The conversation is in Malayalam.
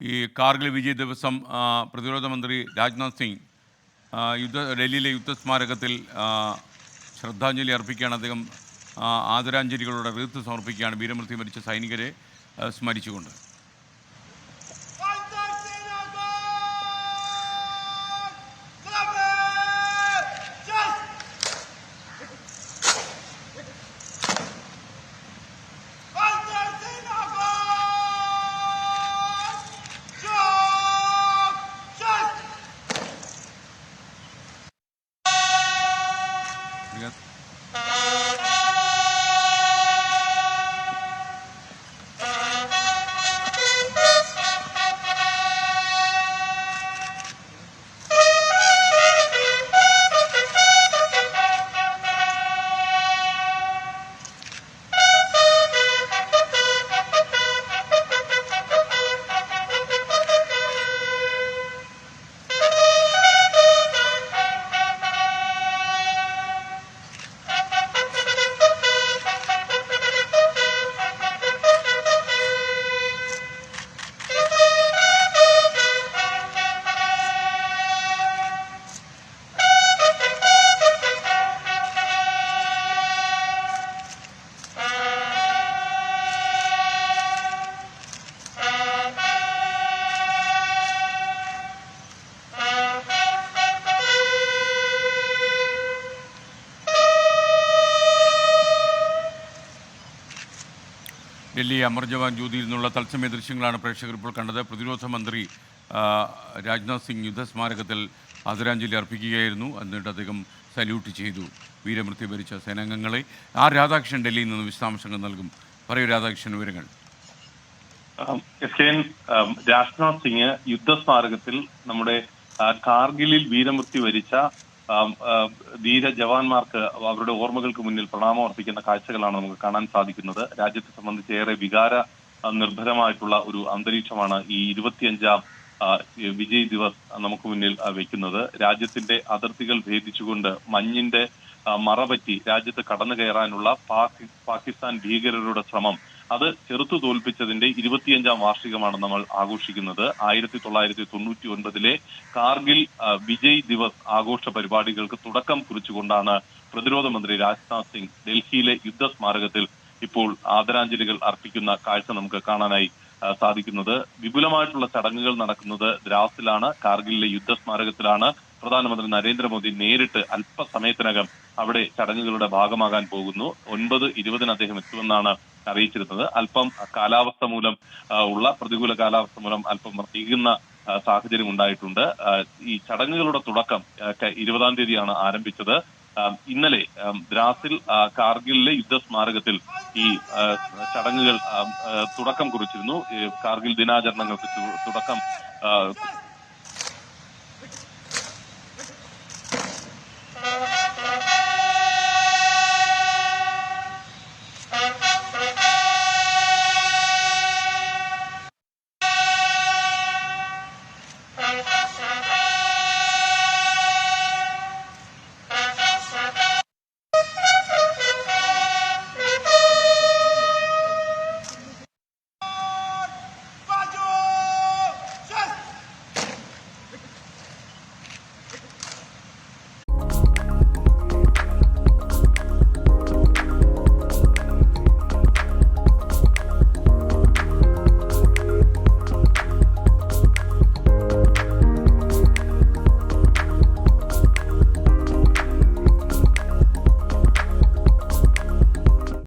ഈ കാർഗിൽ വിജയ് ദിവസം പ്രതിരോധ മന്ത്രി രാജ്നാഥ് സിംഗ് ഡൽഹിയിലെ യുദ്ധസ്മാരകത്തിൽ ശ്രദ്ധാഞ്ജലി അർപ്പിക്കുകയാണ്. അദ്ദേഹം ആദരാഞ്ജലികളുടെ റീത്ത് സമർപ്പിക്കുകയാണ് വീരമൃത്യു വരിച്ച സൈനികരെ സ്മരിച്ചുകൊണ്ട്. ഡൽഹി അമർ ജവാൻ ജ്യോതിയിൽ നിന്നുള്ള തത്സമയ ദൃശ്യങ്ങളാണ് പ്രേക്ഷകർ ഇപ്പോൾ കണ്ടത്. പ്രതിരോധ മന്ത്രി രാജ്നാഥ് സിംഗ് യുദ്ധസ്മാരകത്തിൽ ആദരാഞ്ജലി അർപ്പിക്കുകയായിരുന്നു. എന്നിട്ട് അദ്ദേഹം സല്യൂട്ട് ചെയ്തു വീരമൃത്യു വരിച്ച സേനാംഗങ്ങളെ. രാധാകൃഷ്ണൻ ഡൽഹിയിൽ നിന്ന് വിശദാംശങ്ങൾ നൽകും. പറയൂ രാധാകൃഷ്ണൻ, വിവരങ്ങൾ. രാജ്നാഥ് സിംഗ് യുദ്ധസ്മാരകത്തിൽ നമ്മുടെ കാർഗിലിൽ വീരമൃത്യു വരിച്ച ധീര ജവാന്മാർക്ക് അവരുടെ ഓർമ്മകൾക്ക് മുന്നിൽ പ്രണാമം അർപ്പിക്കുന്ന കാഴ്ചകളാണ് നമുക്ക് കാണാൻ സാധിക്കുന്നത്. രാജ്യത്തെ സംബന്ധിച്ച് ഏറെ വികാര നിർഭരമായിട്ടുള്ള ഒരു അന്തരീക്ഷമാണ് ഈ 25ാം വിജയ് ദിവസ് നമുക്ക് മുന്നിൽ വെക്കുന്നത്. രാജ്യത്തിന്റെ അതിർത്തികൾ ഭേദിച്ചുകൊണ്ട് മഞ്ഞിന്റെ മറപറ്റി രാജ്യത്ത് കടന്നു കയറാനുള്ള പാകിസ്ഥാൻ ഭീകരരുടെ ശ്രമം അത് ചെറുത്തു തോൽപ്പിച്ചതിന്റെ 25ാം വാർഷികമാണ് നമ്മൾ ആഘോഷിക്കുന്നത്. 1999 കാർഗിൽ വിജയ് ദിവസ് ആഘോഷ പരിപാടികൾക്ക് തുടക്കം കുറിച്ചുകൊണ്ടാണ് പ്രതിരോധ മന്ത്രി രാജ്നാഥ് സിംഗ് ഡൽഹിയിലെ യുദ്ധസ്മാരകത്തിൽ ഇപ്പോൾ ആദരാഞ്ജലികൾ അർപ്പിക്കുന്ന കാഴ്ച നമുക്ക് കാണാനായി സാധിക്കുന്നത്. വിപുലമായിട്ടുള്ള ചടങ്ങുകൾ നടക്കുന്നത് ദ്രാസിലാണ്, കാർഗിലിലെ യുദ്ധസ്മാരകത്തിലാണ്. പ്രധാനമന്ത്രി നരേന്ദ്രമോദി നേരിട്ട് അല്പസമയത്തിനകം അവിടെ ചടങ്ങുകളുടെ ഭാഗമാകാൻ പോകുന്നു. 9:20 അദ്ദേഹം എത്തുമെന്നാണ് അറിയിച്ചിരുന്നത്. അല്പം കാലാവസ്ഥ മൂലം പ്രതികൂല കാലാവസ്ഥ മൂലം അല്പം വൈകുന്ന സാഹചര്യം ഉണ്ടായിട്ടുണ്ട്. ഈ ചടങ്ങുകളുടെ തുടക്കം 20-ാം തീയതിയാണ് ആരംഭിച്ചത്. ഇന്നലെ ദ്രാസിൽ കാർഗിലിലെ യുദ്ധസ്മാരകത്തിൽ ഈ ചടങ്ങുകൾ തുടക്കം കുറിച്ചിരുന്നു. കാർഗിൽ ദിനാചരണങ്ങൾക്ക് തുടക്കം